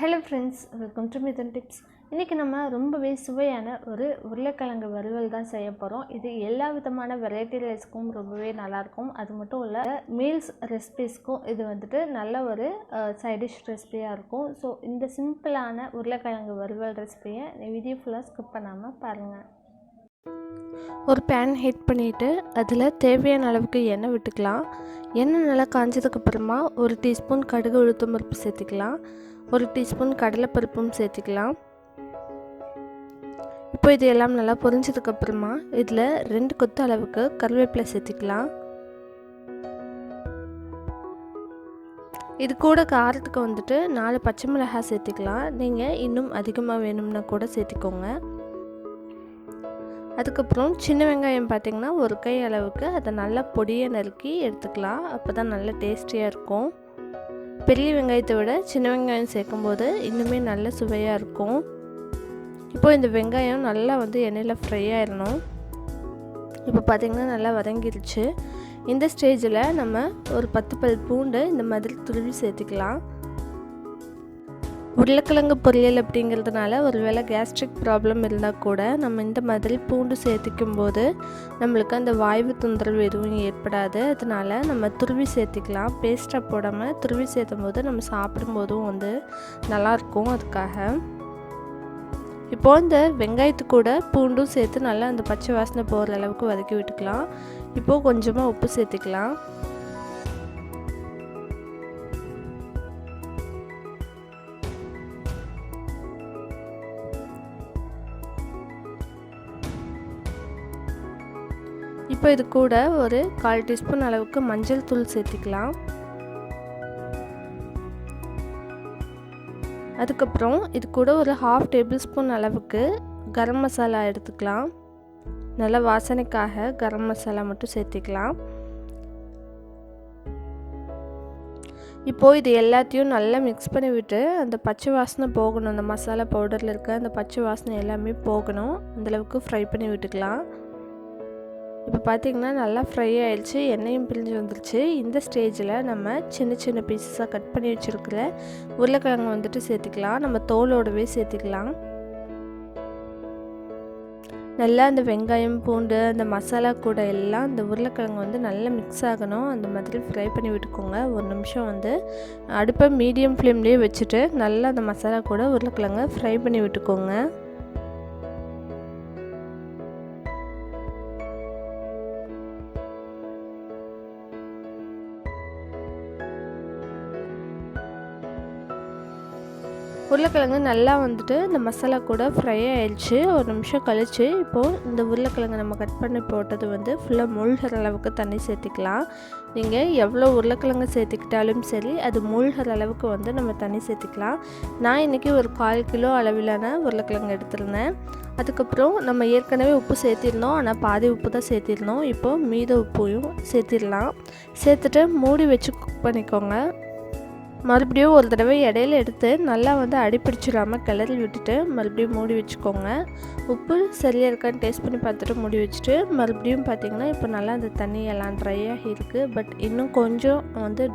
Hello friends, welcome to Mithuntips. இன்னைக்கு நம்ம ரொம்பவே சுவையான ஒரு உருளைக்கிழங்கு வறுவல் தான் செய்ய போறோம். இது எல்லா விதமான வெரைட்டி ரைஸ்க்கும் ரொம்பவே நல்லா இருக்கும். அது மட்டும் இல்ல மீல்ஸ் ரெசிபீஸ்க்கும் இது வந்துட்டு நல்ல ஒரு சைட் டிஷ் ரெசிபியா இருக்கும். சோ இந்த சிம்பிளான உருளைக்கிழங்கு வறுவல் ரெசிபியை வீடியோ ஃபுல்லா ஸ்கிப் பண்ணாம பாருங்க. ஒரு பேன் ஹீட் பண்ணிட்டு அதில் தேவையான அளவுக்கு எண்ணெய் விட்டுக்கலாம். எண்ணெய் நல்லா காஞ்சதுக்கு அப்புறமா ஒரு டீஸ்பூன் கடுகு உளுத்தம் பருப்பு சேர்த்துக்கலாம். ஒரு டீஸ்பூன் கடலைப்பருப்பும் சேர்த்துக்கலாம். இப்போ இது எல்லாம் நல்லா பொரிஞ்சதுக்கு அப்புறமா இதில் 2 கொத்து அளவுக்கு கருவேப்பிலை சேர்த்துக்கலாம். இது கூட காரத்துக்கு வந்துட்டு 4 பச்சை மிளகாய் சேர்த்துக்கலாம். நீங்கள் இன்னும் அதிகமாக வேணும்னா கூட சேர்த்துக்கோங்க. அதுக்கப்புறம் சின்ன வெங்காயம் பார்த்திங்கன்னா ஒரு கை அளவுக்கு அதை நல்லா பொடியை நறுக்கி எடுத்துக்கலாம். அப்போ தான் நல்லா டேஸ்டியாக இருக்கும். பெரிய வெங்காயத்தை விட சின்ன வெங்காயம் சேர்க்கும்போது இன்னுமே நல்ல சுவையாக இருக்கும். இப்போது இந்த வெங்காயம் நல்லா எண்ணெயில் ஃப்ரை ஆயிடணும். இப்போ பார்த்திங்கன்னா நல்லா வதங்கிருச்சு. இந்த ஸ்டேஜில் நம்ம ஒரு 10 பல் பூண்டு இந்த மாதிரி துருவி சேர்த்துக்கலாம். உருளைக்கிழங்கு பொரியல் அப்படிங்கிறதுனால ஒரு வேளை கேஸ்ட்ரிக் ப்ராப்ளம் இருந்தால் கூட நம்ம இந்த மாதிரி பூண்டு சேர்த்திக்கும் போது நம்மளுக்கு அந்த வாய்வு தொந்தரவு எதுவும் ஏற்படாது. அதனால் நம்ம துருவி சேர்த்திக்கலாம். பேஸ்ட்டாக போடாமல் துருவி சேர்த்தும் போது நம்ம சாப்பிடும்போதும் நல்லாயிருக்கும். அதுக்காக இப்போது இந்த வெங்காயத்து கூட பூண்டும் சேர்த்து நல்லா அந்த பச்சை வாசனை போகிற அளவுக்கு வதக்கி விட்டுக்கலாம். இப்போது கொஞ்சமாக உப்பு சேர்த்துக்கலாம். இப்போ இது கூட ஒரு 1/4 டீஸ்பூன் அளவுக்கு மஞ்சள் தூள் சேர்த்துக்கலாம். அதுக்கப்புறம் இது கூட ஒரு 1/2 டேபிள் ஸ்பூன் அளவுக்கு கரம் மசாலா எடுத்துக்கலாம். நல்ல வாசனைக்காக கரம் மசாலா மட்டும் சேர்த்துக்கலாம். இப்போது இது எல்லாத்தையும் நல்லா மிக்ஸ் பண்ணி விட்டு அந்த பச்சை வாசனை போகணும். அந்த மசாலா பவுடரில் இருக்க அந்த பச்சை வாசனை எல்லாமே போகணும். அந்தளவுக்கு ஃப்ரை பண்ணி விட்டுக்கலாம். இப்போ பார்த்திங்கன்னா நல்லா ஃப்ரை ஆகிடுச்சு. எண்ணெயும் பிரிஞ்சு வந்துருச்சு. இந்த ஸ்டேஜில் நம்ம சின்ன சின்ன பீஸஸாக கட் பண்ணி வச்சுருக்கிற உருளைக்கிழங்கு சேர்த்துக்கலாம். நம்ம தோலோடவே சேர்த்துக்கலாம். நல்லா அந்த வெங்காயம் பூண்டு அந்த மசாலா கூட எல்லாம் அந்த உருளைக்கிழங்கு நல்லா மிக்ஸ் ஆகணும். அந்த மாதிரி ஃப்ரை பண்ணி விட்டுக்கோங்க. ஒரு நிமிஷம் அடுப்பை மீடியம் ஃப்ளேம்லேயே வச்சுட்டு நல்லா அந்த மசாலா கூட உருளைக்கிழங்கை ஃப்ரை பண்ணி விட்டுக்கோங்க. உருளைக்கிழங்கு நல்லா இந்த மசாலா கூட ஃப்ரை ஆயிடுச்சு. ஒரு நிமிஷம் கழித்து இப்போது இந்த உருளைக்கிழங்கு நம்ம கட் பண்ணி போட்டது ஃபுல்லாக மூழ்கிற அளவுக்கு தண்ணி சேர்த்திக்கலாம். நீங்கள் எவ்வளோ உருளைக்கிழங்கு சேர்த்துக்கிட்டாலும் சரி அது மூழ்கிற அளவுக்கு நம்ம தண்ணி சேர்த்திக்கலாம். நான் இன்றைக்கி ஒரு 1/4 கிலோ அளவிலான உருளைக்கிழங்கு எடுத்திருந்தேன். அதுக்கப்புறம் நம்ம ஏற்கனவே உப்பு சேர்த்திருந்தோம். ஆனால் பாதி உப்பு தான் சேர்த்திருந்தோம். இப்போது மீத உப்பையும் சேர்த்திடலாம். சேர்த்துட்டு மூடி வச்சு குக் பண்ணிக்கோங்க. மறுபடியும் ஒரு தடவை இடையில எடுத்து நல்லா அடிப்பிடிச்சிடாமல் கிளறி விட்டுட்டு மறுபடியும் மூடி வச்சுக்கோங்க. உப்பு சரியாக இருக்கான்னு டேஸ்ட் பண்ணி பார்த்துட்டு மூடி வச்சுட்டு மறுபடியும் பார்த்திங்கன்னா இப்போ நல்லா அந்த தண்ணி எல்லாம் ட்ரை ஆகி இருக்குது. பட் இன்னும் கொஞ்சம்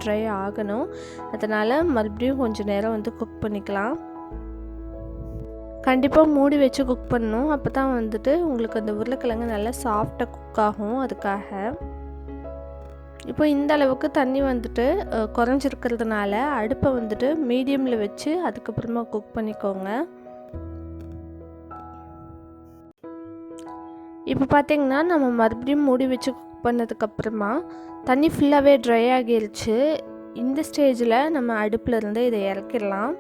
ட்ரை ஆகணும். அதனால் மறுபடியும் கொஞ்சம் நேரம் குக் பண்ணிக்கலாம். கண்டிப்பாக மூடி வச்சு குக் பண்ணணும். அப்போ தான் உங்களுக்கு அந்த உருளைக்கிழங்கு நல்லா சாஃப்டாக குக் ஆகும். அதுக்காக இப்போ இந்த அளவுக்கு தண்ணி குறைஞ்சிருக்கிறதுனால அடுப்பை மீடியமில் வச்சு அதுக்கப்புறமா குக் பண்ணிக்கோங்க. இப்போ பார்த்திங்கன்னா நம்ம மறுபடியும் மூடி வச்சு குக் பண்ணதுக்கப்புறமா தண்ணி ஃபுல்லாகவே ட்ரை ஆகிருச்சு. இந்த ஸ்டேஜில் நம்ம அடுப்பில் இருந்து இதை இறக்கிடலாம்.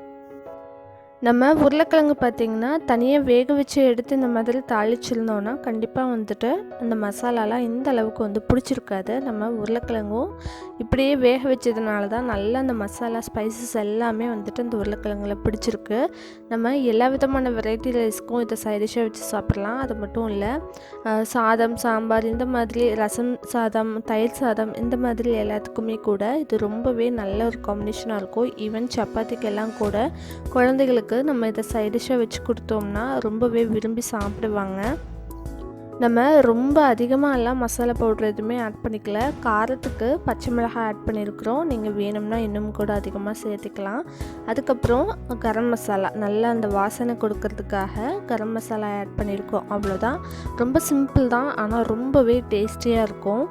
நம்ம உருளைக்கிழங்கு பார்த்திங்கன்னா தனியாக வேக வச்சு எடுத்து இந்த மாதிரி தாளிச்சிருந்தோன்னா கண்டிப்பாக அந்த மசாலாலாம் இந்த அளவுக்கு பிடிச்சிருக்காது. நம்ம உருளைக்கிழங்கும் இப்படியே வேக வச்சதுனால தான் நல்லா அந்த மசாலா ஸ்பைசஸ் எல்லாமே அந்த உருளைக்கிழங்குல பிடிச்சிருக்கு. நம்ம எல்லா விதமான வெரைட்டி ரைஸ்க்கும் இதை சைடிஷாக வச்சு சாப்பிட்லாம். அது மட்டும் இல்லை சாதம் சாம்பார் இந்த மாதிரி ரசம் சாதம் தயிர் சாதம் இந்த மாதிரி எல்லாத்துக்குமே கூட இது ரொம்பவே நல்ல ஒரு காம்பினேஷனாக இருக்கும். ஈவன் சப்பாத்திக்கெல்லாம் கூட குழந்தைகளுக்கு நம்ம இதை சைடிஷாக வச்சு கொடுத்தோம்னா ரொம்பவே விரும்பி சாப்பிடுவாங்க. நம்ம ரொம்ப அதிகமாகலாம் மசாலா பவுட்ரு எதுவுமே ஆட் பண்ணிக்கல. காரத்துக்கு பச்சை மிளகாய் ஆட் பண்ணியிருக்கிறோம். நீங்கள் வேணும்னா இன்னும் கூட அதிகமாக சேர்த்துக்கலாம். அதுக்கப்புறம் கரம் மசாலா நல்லா அந்த வாசனை கொடுக்கறதுக்காக கரம் மசாலா ஆட் பண்ணியிருக்கோம். அவ்வளோதான். ரொம்ப சிம்பிள் தான், ஆனால் ரொம்பவே டேஸ்டியாக இருக்கும்.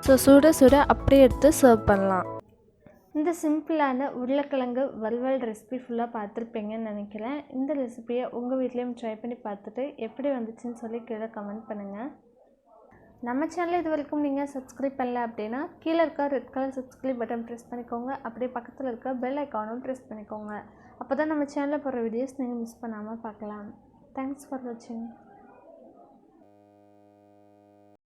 ஸோ சுட சுட அப்படியே எடுத்து சர்வ் பண்ணலாம். இந்த சிம்பிளான உருளைக்கிழங்கு வறுவல் ரெசிபி ஃபுல்லாக பார்த்துருப்பீங்கன்னு நினைக்கிறேன். இந்த ரெசிபியை உங்கள் வீட்லேயும் ட்ரை பண்ணி பார்த்துட்டு எப்படி வந்துச்சுன்னு சொல்லி கீழே கமெண்ட் பண்ணுங்கள். நம்ம சேனல் இது வரைக்கும் நீங்கள் சப்ஸ்கிரைப் பண்ணல அப்படின்னா கீழே இருக்க red colour subscribe button press பண்ணிக்கோங்க. அப்படியே பக்கத்தில் இருக்க பெல் ஐக்கானும் ப்ரெஸ் பண்ணிக்கோங்க. அப்போ தான் நம்ம சேனலில் போகிற வீடியோஸ் நீங்கள் மிஸ் பண்ணாமல் பார்க்கலாம். தேங்க்ஸ் ஃபார் வாட்சிங்.